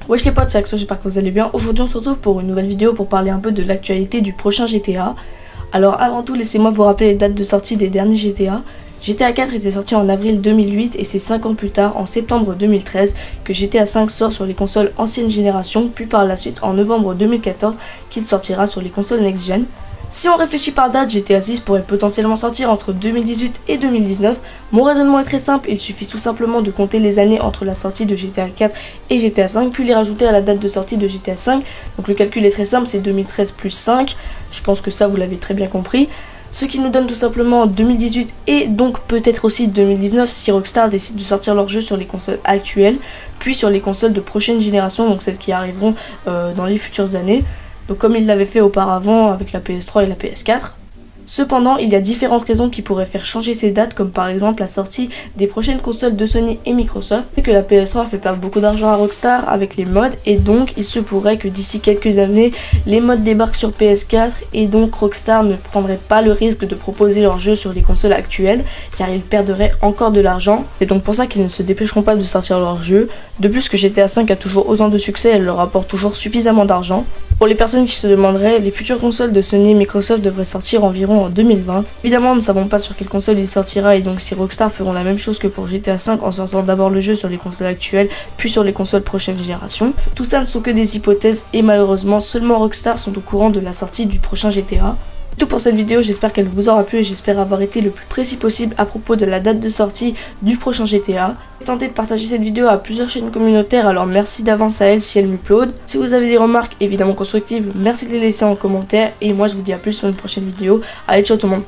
Wesh les potes, c'est Axel, j'espère que vous allez bien. Aujourd'hui on se retrouve pour une nouvelle vidéo pour parler un peu de l'actualité du prochain GTA. Alors avant tout, laissez-moi vous rappeler les dates de sortie des derniers GTA. GTA 4 était sorti en avril 2008 et c'est 5 ans plus tard, en septembre 2013, que GTA 5 sort sur les consoles ancienne génération, puis par la suite en novembre 2014 qu'il sortira sur les consoles next-gen. Si on réfléchit par date, GTA 6 pourrait potentiellement sortir entre 2018 et 2019. Mon raisonnement est très simple, il suffit tout simplement de compter les années entre la sortie de GTA 4 et GTA 5, puis les rajouter à la date de sortie de GTA 5. Donc le calcul est très simple, c'est 2013 plus 5, je pense que ça vous l'avez très bien compris. Ce qui nous donne tout simplement 2018 et donc peut-être aussi 2019 si Rockstar décide de sortir leur jeu sur les consoles actuelles, puis sur les consoles de prochaine génération, donc celles qui arriveront dans les futures années. Donc comme il l'avait fait auparavant avec la PS3 et la PS4. Cependant, il y a différentes raisons qui pourraient faire changer ces dates, comme par exemple la sortie des prochaines consoles de Sony et Microsoft. C'est que la PS3 fait perdre beaucoup d'argent à Rockstar avec les mods, et donc il se pourrait que d'ici quelques années, les mods débarquent sur PS4, et donc Rockstar ne prendrait pas le risque de proposer leur jeu sur les consoles actuelles, car ils perdraient encore de l'argent. C'est donc pour ça qu'ils ne se dépêcheront pas de sortir leur jeu. De plus que GTA 5 a toujours autant de succès, elle leur rapporte toujours suffisamment d'argent. Pour les personnes qui se demanderaient, les futures consoles de Sony et Microsoft devraient sortir environ en 2020. Évidemment, nous ne savons pas sur quelle console il sortira, et donc si Rockstar feront la même chose que pour GTA 5 en sortant d'abord le jeu sur les consoles actuelles, puis sur les consoles prochaine génération. Tout ça ne sont que des hypothèses, et malheureusement, seulement Rockstar sont au courant de la sortie du prochain GTA. C'est tout pour cette vidéo, j'espère qu'elle vous aura plu et j'espère avoir été le plus précis possible à propos de la date de sortie du prochain GTA. J'ai tenté de partager cette vidéo à plusieurs chaînes communautaires, alors merci d'avance à elles si elles m'uploadent. Si vous avez des remarques évidemment constructives, merci de les laisser en commentaire et moi je vous dis à plus sur une prochaine vidéo. Allez, ciao tout le monde.